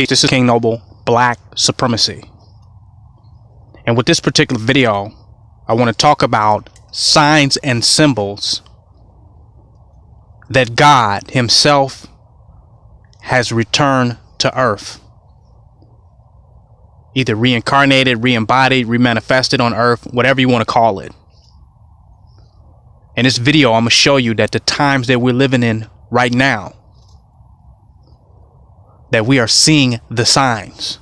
This is King Noble Black Supremacy, and with this particular video I want to talk about signs and symbols that God himself has returned to earth, either reincarnated, re-embodied, remanifested on earth, whatever you want to call it. In this video I'm going to show you that the times that we're living in right now, that we are seeing the signs,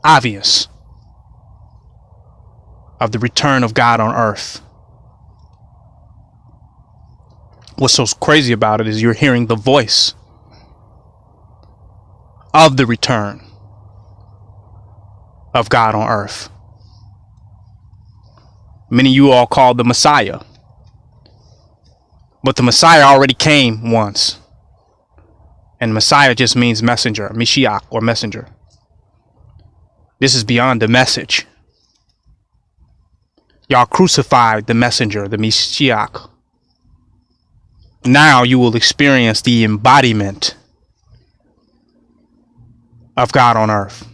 obvious, of the return of God on earth. What's so crazy about it is you're hearing the voice of the return of God on earth. Many of you all call the Messiah, but the Messiah already came once. And Messiah just means messenger, Mashiach, or messenger. This is beyond the message. Y'all crucified the messenger, the Mashiach. Now you will experience the embodiment of God on earth.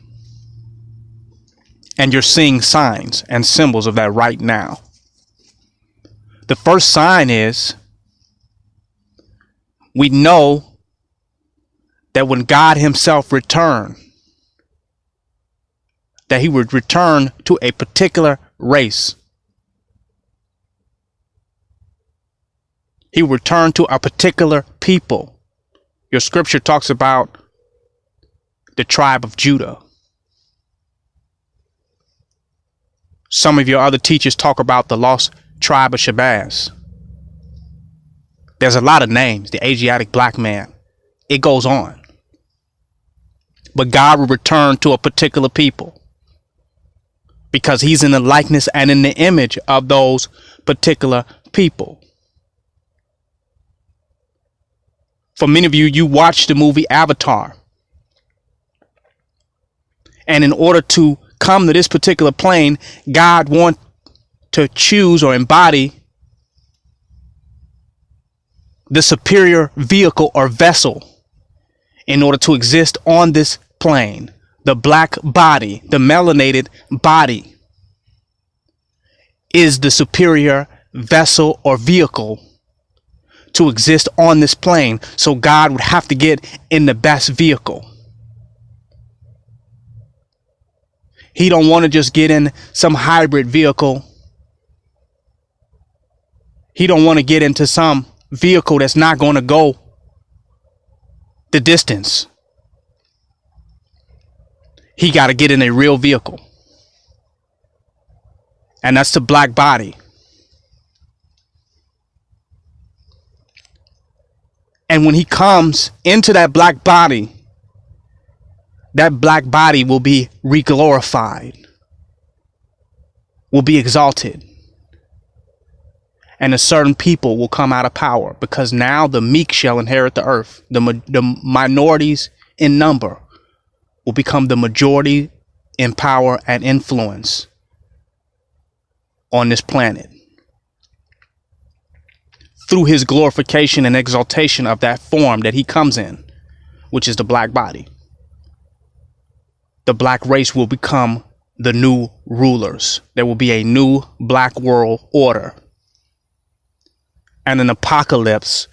And you're seeing signs and symbols of that right now. The first sign is, we know that when God himself returned, that he would return to a particular race. He returned to a particular people. Your scripture talks about the tribe of Judah. Some of your other teachers talk about the lost tribe of Shabazz. There's a lot of names, the Asiatic black man. It goes on. But God will return to a particular people because he's in the likeness and in the image of those particular people. For many of you, you watched the movie Avatar. And in order to come to this particular plane, God wants to choose or embody the superior vehicle or vessel in order to exist on this plane. The black body, the melanated body, is the superior vessel or vehicle to exist on this plane. So God would have to get in the best vehicle. He don't want to just get in some hybrid vehicle. He don't want to get into some vehicle that's not going to go the distance. He got to get in a real vehicle. And that's the black body. And when he comes into that black body will be re-glorified, will be exalted. And a certain people will come out of power, because now the meek shall inherit the earth. The minorities in number will become the majority in power and influence on this planet through his glorification and exaltation of that form that he comes in, which is the black body. The black race will become the new rulers. There will be a new black world order and an apocalypse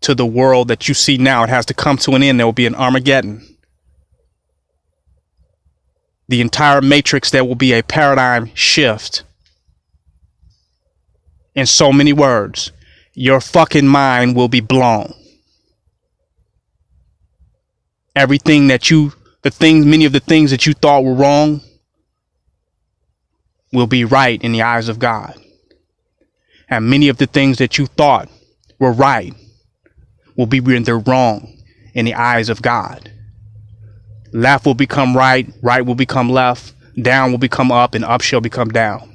to the world that you see now. It has to come to an end. There will be an Armageddon. The entire matrix, there will be a paradigm shift. In so many words, your fucking mind will be blown. Everything that many of the things that you thought were wrong will be right in the eyes of God. And many of the things that you thought were right will be rendered wrong in the eyes of God. Left will become right, right will become left, down will become up, and up shall become down.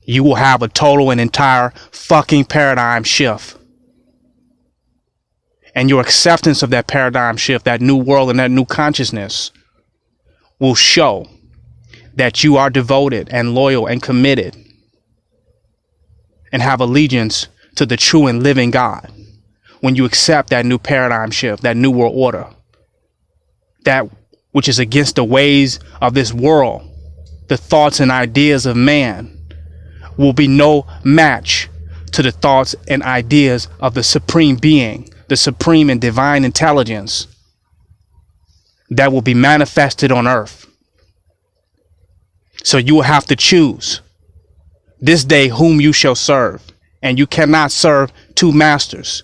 You will have a total and entire fucking paradigm shift. And your acceptance of that paradigm shift, that new world and that new consciousness, will show that you are devoted and loyal and committed and have allegiance to the true and living God. When you accept that new paradigm shift, that new world order, that which is against the ways of this world, the thoughts and ideas of man, will be no match to the thoughts and ideas of the supreme being, the supreme and divine intelligence that will be manifested on earth. So you will have to choose this day whom you shall serve, and you cannot serve two masters.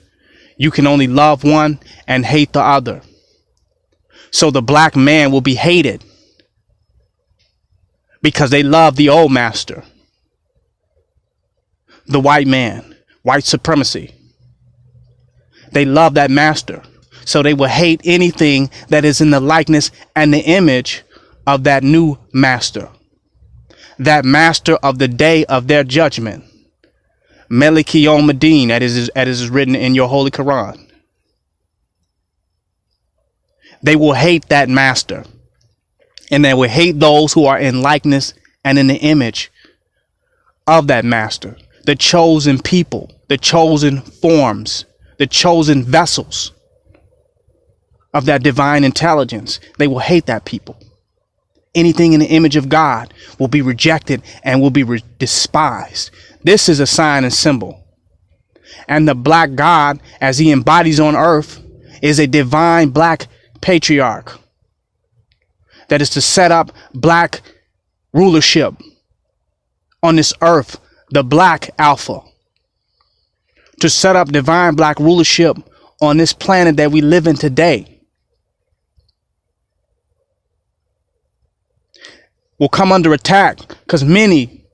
You can only love one and hate the other. So the black man will be hated because they love the old master, the white man, white supremacy. They love that master, so they will hate anything that is in the likeness and the image of that new master, that master of the day of their judgment. Malik Yom Adin, as is written in your holy Quran. They will hate that master, and they will hate those who are in likeness and in the image of that master, the chosen people, the chosen forms, the chosen vessels of that divine intelligence. They will hate that people. Anything in the image of God will be rejected and will be despised. This is a sign and symbol. And the black God, as he embodies on earth, is a divine black patriarch that is to set up black rulership on this earth, the black alpha, to set up divine black rulership on this planet that we live in today. Will come under attack because many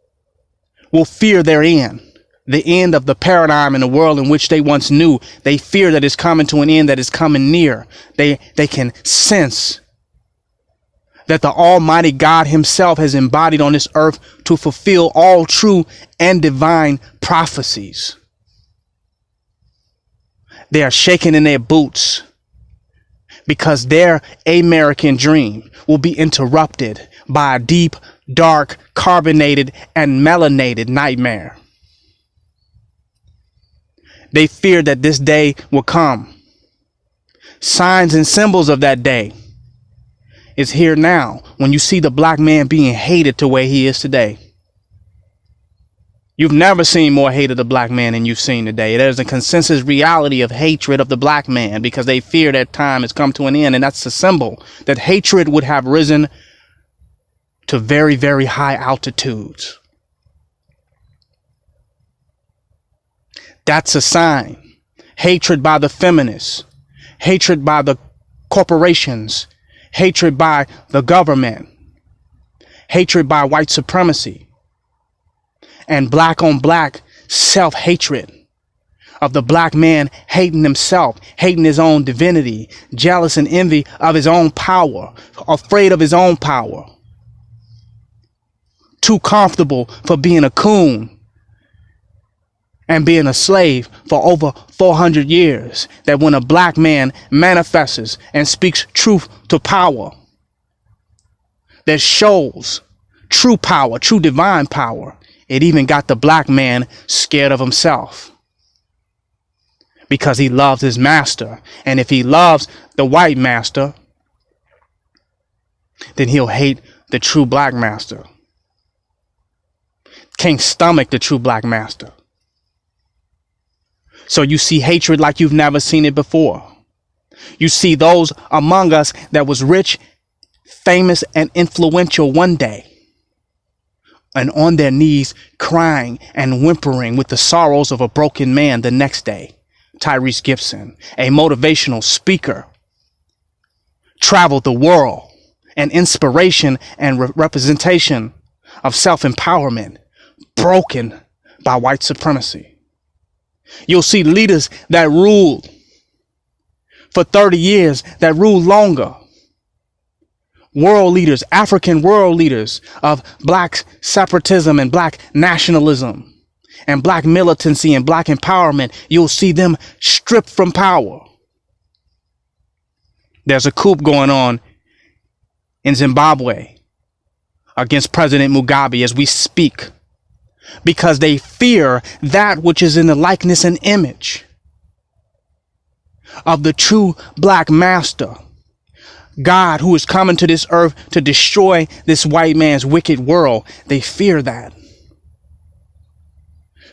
will fear their end, the end of the paradigm in the world in which they once knew. They fear that it's coming to an end, that is coming near. They can sense that the Almighty God himself has embodied on this earth to fulfill all true and divine prophecies. They are shaking in their boots because their American dream will be interrupted by a deep, dark, carbonated, and melanated nightmare. They fear that this day will come. Signs and symbols of that day is here now when you see the black man being hated the way he is today. You've never seen more hate of the black man than you've seen today. There's a consensus reality of hatred of the black man because they fear that time has come to an end. And that's a symbol that hatred would have risen to very, very high altitudes. That's a sign. Hatred by the feminists, hatred by the corporations, hatred by the government, hatred by white supremacy, and black on black self-hatred of the black man hating himself, hating his own divinity, jealous and envy of his own power, afraid of his own power, too comfortable for being a coon and being a slave for over 400 years, that when a black man manifests and speaks truth to power, that shows true power, true divine power, it even got the black man scared of himself because he loves his master. And if he loves the white master, then he'll hate the true black master. Can't stomach the true black master. So you see hatred like you've never seen it before. You see those among us that was rich, famous, and influential one day, and on their knees crying and whimpering with the sorrows of a broken man the next day. Tyrese Gibson, a motivational speaker, traveled the world, an inspiration and representation of self-empowerment, broken by white supremacy. You'll see leaders that ruled for 30 years, that ruled longer. World leaders, African world leaders of black separatism and black nationalism and black militancy and black empowerment. You'll see them stripped from power. There's a coup going on in Zimbabwe against President Mugabe as we speak, because they fear that which is in the likeness and image of the true black master, God who is coming to this earth to destroy this white man's wicked world. They fear that.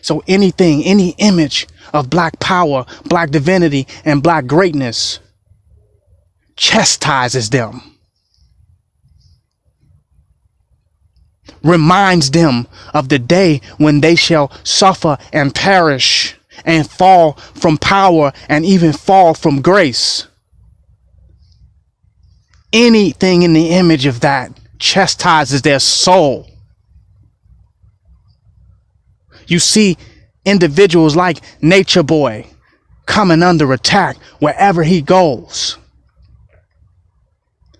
So anything, any image of black power, black divinity, and black greatness chastises them, reminds them of the day when they shall suffer and perish and fall from power and even fall from grace. Anything in the image of that chastises their soul. You see individuals like Nature Boy coming under attack wherever he goes.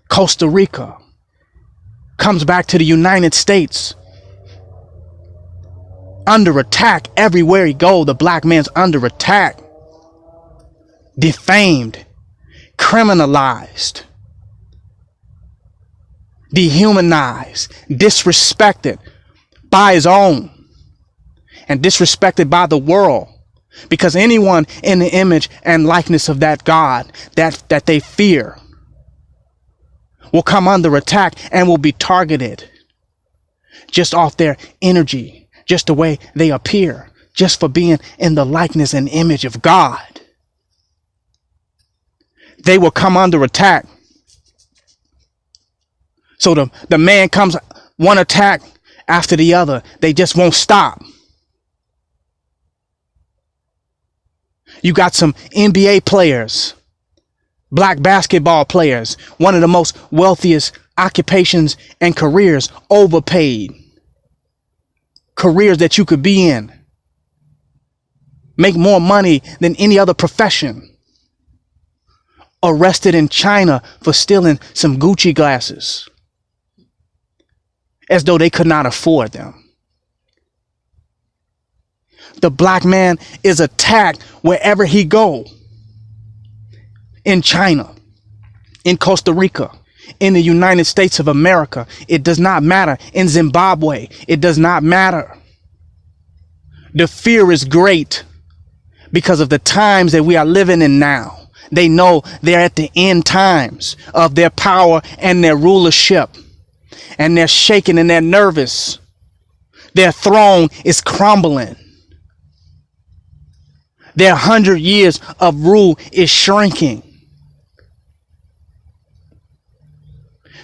Costa Rica, comes back to the United States, under attack everywhere he goes. The black man's under attack, defamed, criminalized, dehumanized, disrespected by his own, and disrespected by the world, because anyone in the image and likeness of that God that they fear will come under attack and will be targeted just off their energy, just the way they appear, just for being in the likeness and image of God. They will come under attack. So the man comes one attack after the other. They just won't stop. You got some NBA players, black basketball players, one of the most wealthiest occupations and careers, overpaid careers that you could be in, make more money than any other profession, arrested in China for stealing some Gucci glasses as though they could not afford them. The black man is attacked wherever he goes. In China, in Costa Rica, in the United States of America, it does not matter. In Zimbabwe, it does not matter. The fear is great because of the times that we are living in now. They know they're at the end times of their power and their rulership, and they're shaking and they're nervous. Their throne is crumbling. Their 100 years of rule is shrinking.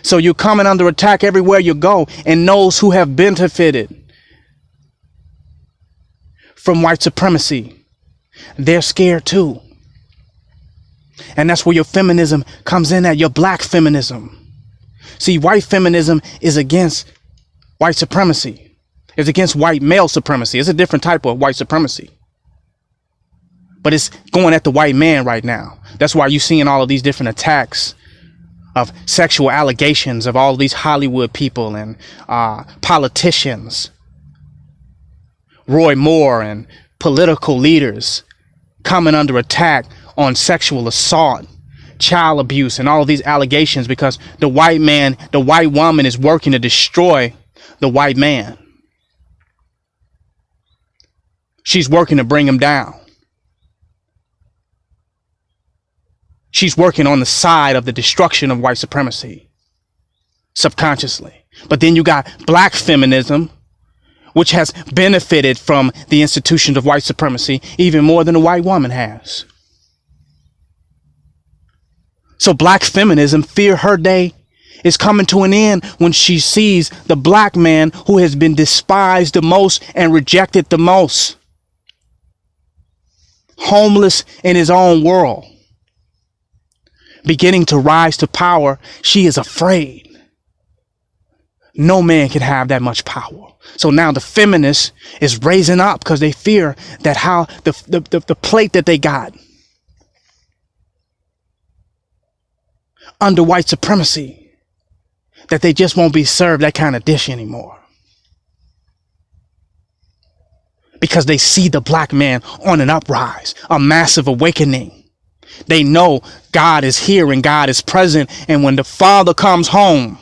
So you're coming under attack everywhere you go, and those who have benefited from white supremacy, they're scared too. And that's where your feminism comes in at, your black feminism. See, white feminism is against white supremacy. It's against white male supremacy. It's a different type of white supremacy. But it's going at the white man right now. That's why you're seeing all of these different attacks of sexual allegations of all these Hollywood people and politicians, Roy Moore and political leaders coming under attack on sexual assault, child abuse, and all of these allegations, because the white man, the white woman is working to destroy the white man. She's working to bring him down. She's working on the side of the destruction of white supremacy, subconsciously. But then you got black feminism, which has benefited from the institutions of white supremacy even more than a white woman has. So black feminism fear her day is coming to an end when she sees the black man who has been despised the most and rejected the most, homeless in his own world, beginning to rise to power. She is afraid. No man can have that much power. So now the feminist is raising up because they fear that how the plate that they got under white supremacy, that they just won't be served that kind of dish anymore. Because they see the black man on an uprise, a massive awakening. They know God is here and God is present. And when the Father comes home,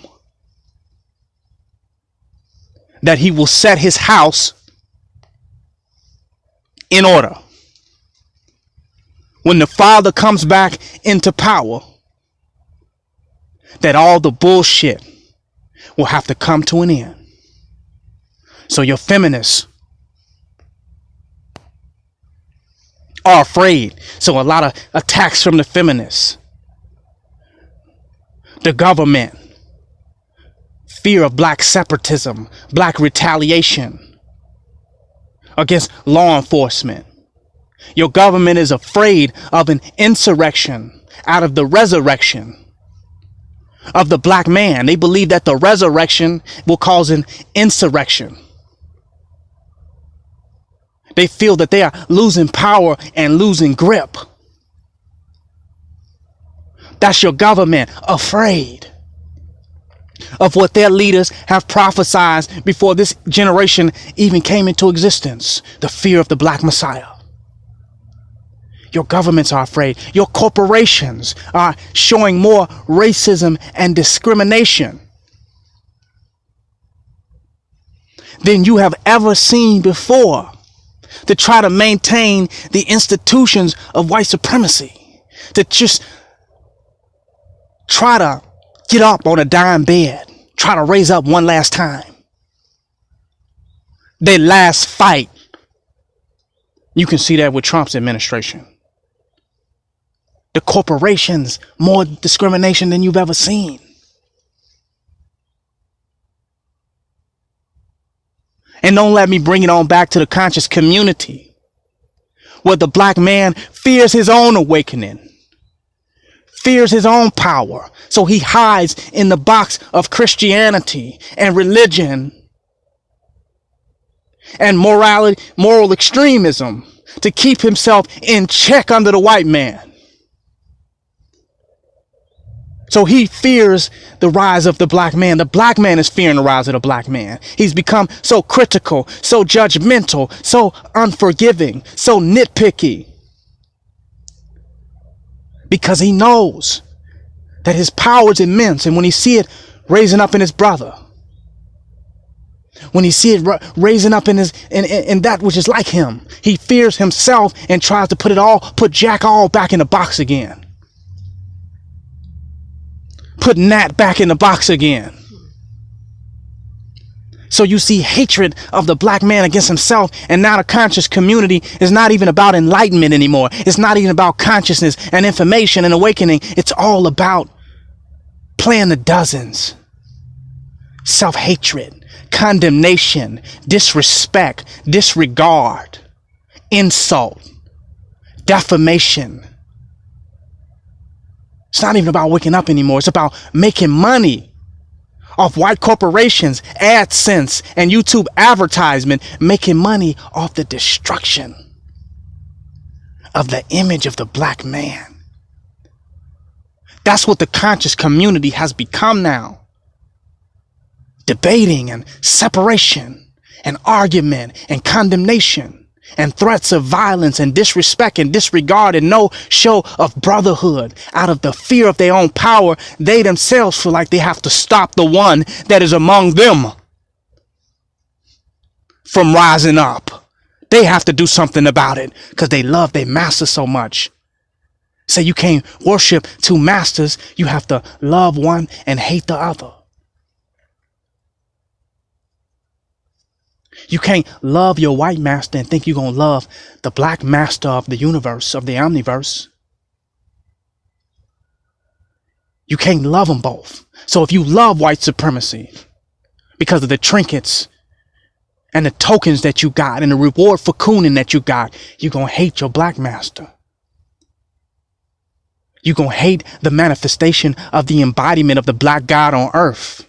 that he will set his house in order. When the Father comes back into power, that all the bullshit will have to come to an end. So your feminists are afraid. So a lot of attacks from the feminists, the government, fear of black separatism, black retaliation against law enforcement. Your government is afraid of an insurrection out of the resurrection of the black man. They believe that the resurrection will cause an insurrection. They feel that they are losing power and losing grip. That's your government, afraid of what their leaders have prophesied before this generation even came into existence. The fear of the black Messiah. Your governments are afraid. Your corporations are showing more racism and discrimination than you have ever seen before, to try to maintain the institutions of white supremacy, to just try to get up on a dime bed, try to raise up one last time. Their last fight. You can see that with Trump's administration. The corporations, more discrimination than you've ever seen. And don't let me bring it on back to the conscious community, where the black man fears his own awakening, fears his own power. So he hides in the box of Christianity and religion and moral extremism to keep himself in check under the white man. So he fears the rise of the black man. The black man is fearing the rise of the black man. He's become so critical, so judgmental, so unforgiving, so nitpicky, because he knows that his power is immense. And when he see it raising up in his brother, when he see it raising up in that which is like him, he fears himself and tries to put Jack all back in the box again. Put Nat back in the box again. So you see hatred of the black man against himself, and now the conscious community is not even about enlightenment anymore. It's not even about consciousness and information and awakening. It's all about playing the dozens. Self-hatred, condemnation, disrespect, disregard, insult, defamation. It's not even about waking up anymore. It's about making money off white corporations, AdSense, and YouTube advertisement, making money off the destruction of the image of the black man. That's what the conscious community has become now. Debating and separation and argument and condemnation and threats of violence and disrespect and disregard and no show of brotherhood. Out of the fear of their own power, they themselves feel like they have to stop the one that is among them from rising up. They have to do something about it because they love their master so much. Say you can't worship two masters. You have to love one and hate the other. You can't love your white master and think you're going to love the black master of the universe, of the omniverse. You can't love them both. So if you love white supremacy because of the trinkets and the tokens that you got and the reward for cooning that you got, you're going to hate your black master. You're going to hate the manifestation of the embodiment of the black God on earth.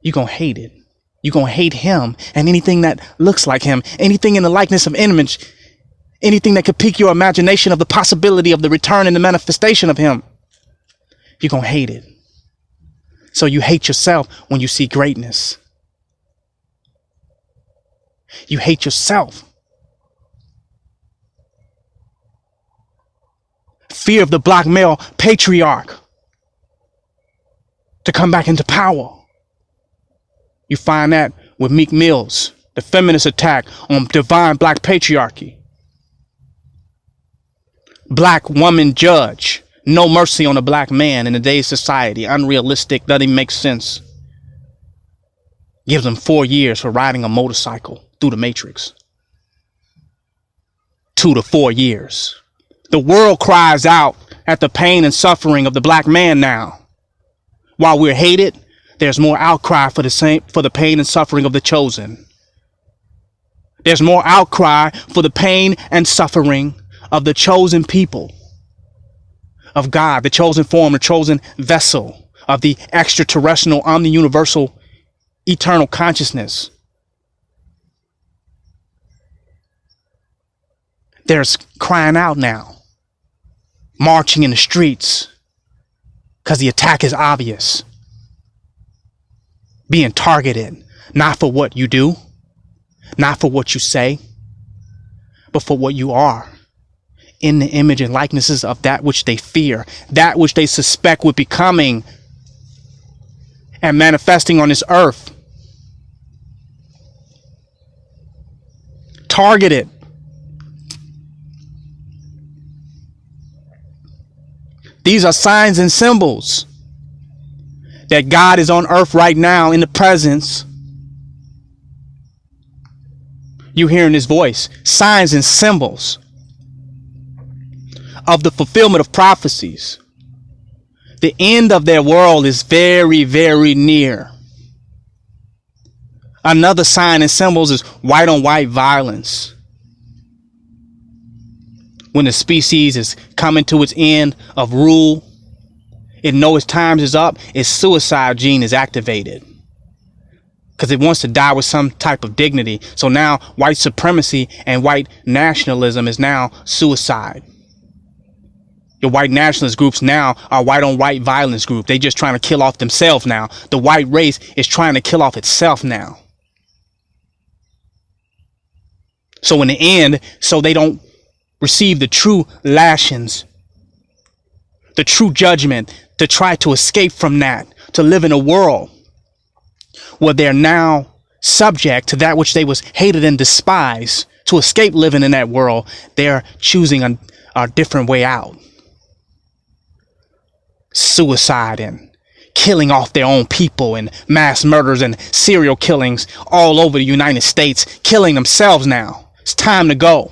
You're going to hate it. You're going to hate him and anything that looks like him, anything in the likeness of image, anything that could pique your imagination of the possibility of the return and the manifestation of him. You're going to hate it. So you hate yourself when you see greatness. You hate yourself. Fear of the black male patriarch to come back into power. You find that with Meek Mill's, the feminist attack on divine black patriarchy. Black woman judge, No mercy on a black man in today's society. Unrealistic. Doesn't even make sense. Gives them 4 years for riding a motorcycle through the matrix. 2 to 4 years. The world cries out at the pain and suffering of the black man now. While we're hated, there's more outcry for the pain and suffering of the chosen. There's more outcry for the pain and suffering of the chosen people of God, the chosen form, the chosen vessel of the extraterrestrial, omni-universal, eternal consciousness. There's crying out now, marching in the streets, because the attack is obvious. Being targeted, not for what you do, not for what you say, but for what you are, in the image and likenesses of that which they fear, that which they suspect would be coming and manifesting on this earth. Targeted. These are signs and symbols that God is on earth right now in the presence. You hearing his voice. Signs and symbols of the fulfillment of prophecies. The end of their world is very, very near. Another sign and symbols is white on white violence. When the species is coming to its end of rule, it knows its time is up, its suicide gene is activated. Because it wants to die with some type of dignity. So now white supremacy and white nationalism is now suicide. Your white nationalist groups now are white on white violence group. They just trying to kill off themselves now. The white race is trying to kill off itself now. So in the end, so they don't receive the true lashings, the true judgment, to try to escape from that, to live in a world where they're now subject to that which they was hated and despised. To escape living in that world, they're choosing a different way out. Suicide and killing off their own people and mass murders and serial killings all over the United States, killing themselves now. It's time to go.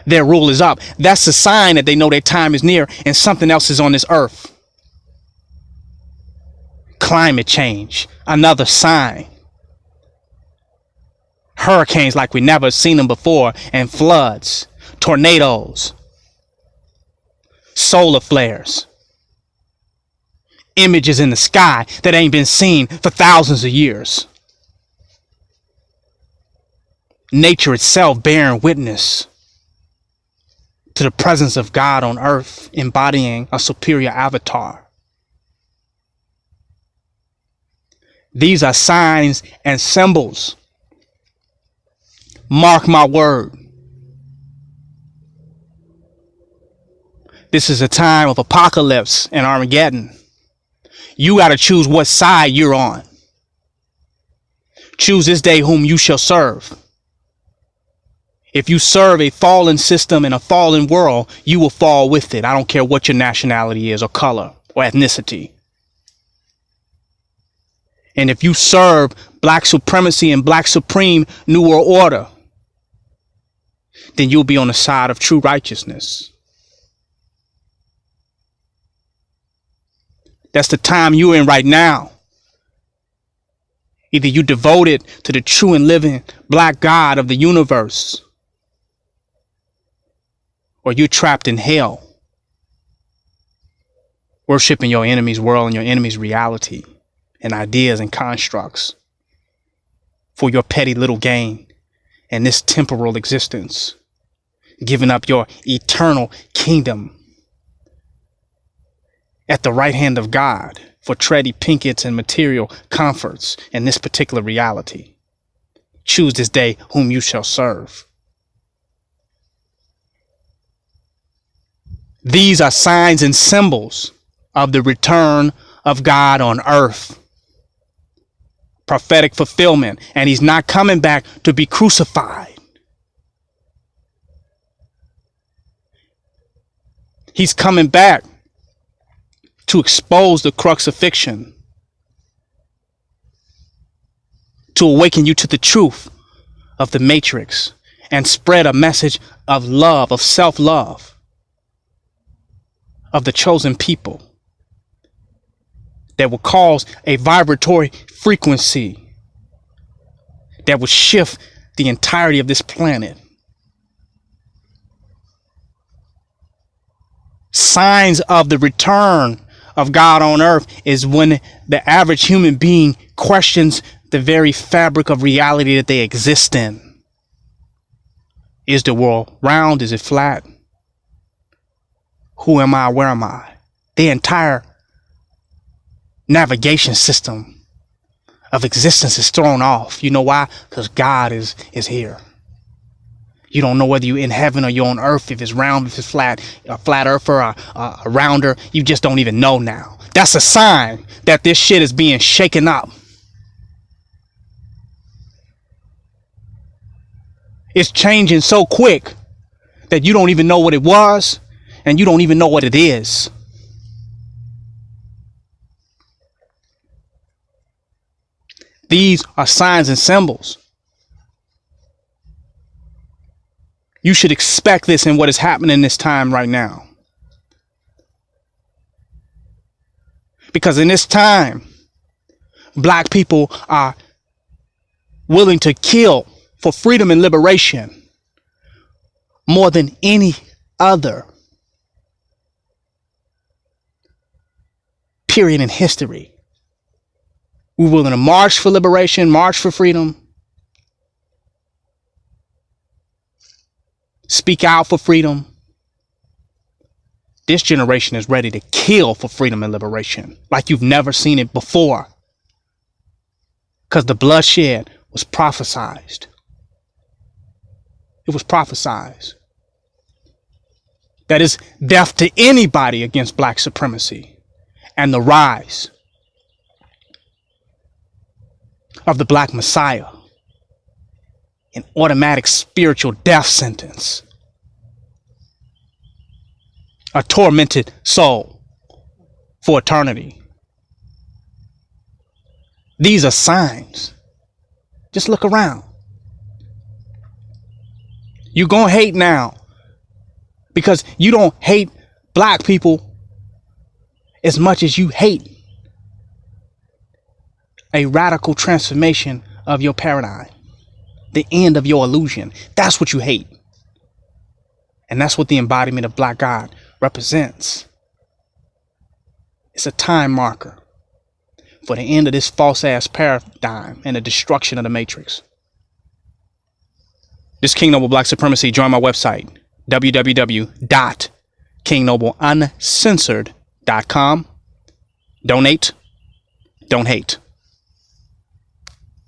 Their rule is up. That's a sign that they know their time is near and something else is on this earth. Climate change, another sign. Hurricanes like we never seen them before, and floods, tornadoes, solar flares, images in the sky that ain't been seen for thousands of years. Nature itself bearing witness to the presence of God on earth, embodying a superior avatar. These are signs and symbols. Mark my word. This is a time of apocalypse and Armageddon. You got to choose what side you're on. Choose this day whom you shall serve. If you serve a fallen system in a fallen world, you will fall with it. I don't care what your nationality is or color or ethnicity. And if you serve black supremacy and black supreme new world order, then you'll be on the side of true righteousness. That's the time you're in right now. Either you devoted to the true and living black God of the universe, or you're trapped in hell, worshiping your enemy's world and your enemy's reality and ideas and constructs for your petty little gain and this temporal existence, giving up your eternal kingdom at the right hand of God for tready pinkets and material comforts in this particular reality. Choose this day whom you shall serve. These are signs and symbols of the return of God on earth. Prophetic fulfillment. And he's not coming back to be crucified. He's coming back to expose the crux of fiction, to awaken you to the truth of the matrix and spread a message of love, of self-love, of the chosen people that will cause a vibratory frequency that will shift the entirety of this planet. Signs of the return of God on earth is when the average human being questions the very fabric of reality that they exist in. Is the world round? Is it flat? Who am I? Where am I? The entire navigation system of existence is thrown off. You know why? Because God is here. You don't know whether you're in heaven or you're on earth, if it's round, if it's flat, a flat earther, a rounder. You just don't even know now. That's a sign that this shit is being shaken up. It's changing so quick that you don't even know what it was and you don't even know what it is. These are signs and symbols. You should expect this in what is happening in this time right now. Because in this time, black people are willing to kill for freedom and liberation more than any other period in history. We're willing to march for liberation, march for freedom, speak out for freedom. This generation is ready to kill for freedom and liberation like you've never seen it before. Because the bloodshed was prophesized. It was prophesized. That is death to anybody against black supremacy and the rise of the black Messiah, an automatic spiritual death sentence, a tormented soul for eternity. These are signs. Just look around. You're gonna hate now because you don't hate black people as much as you hate a radical transformation of your paradigm, the end of your illusion. That's what you hate. And that's what the embodiment of Black God represents. It's a time marker for the end of this false ass paradigm and the destruction of the matrix. This King Noble Black Supremacy. Join my website, www.kingnobleuncensored.com. Donate, don't hate.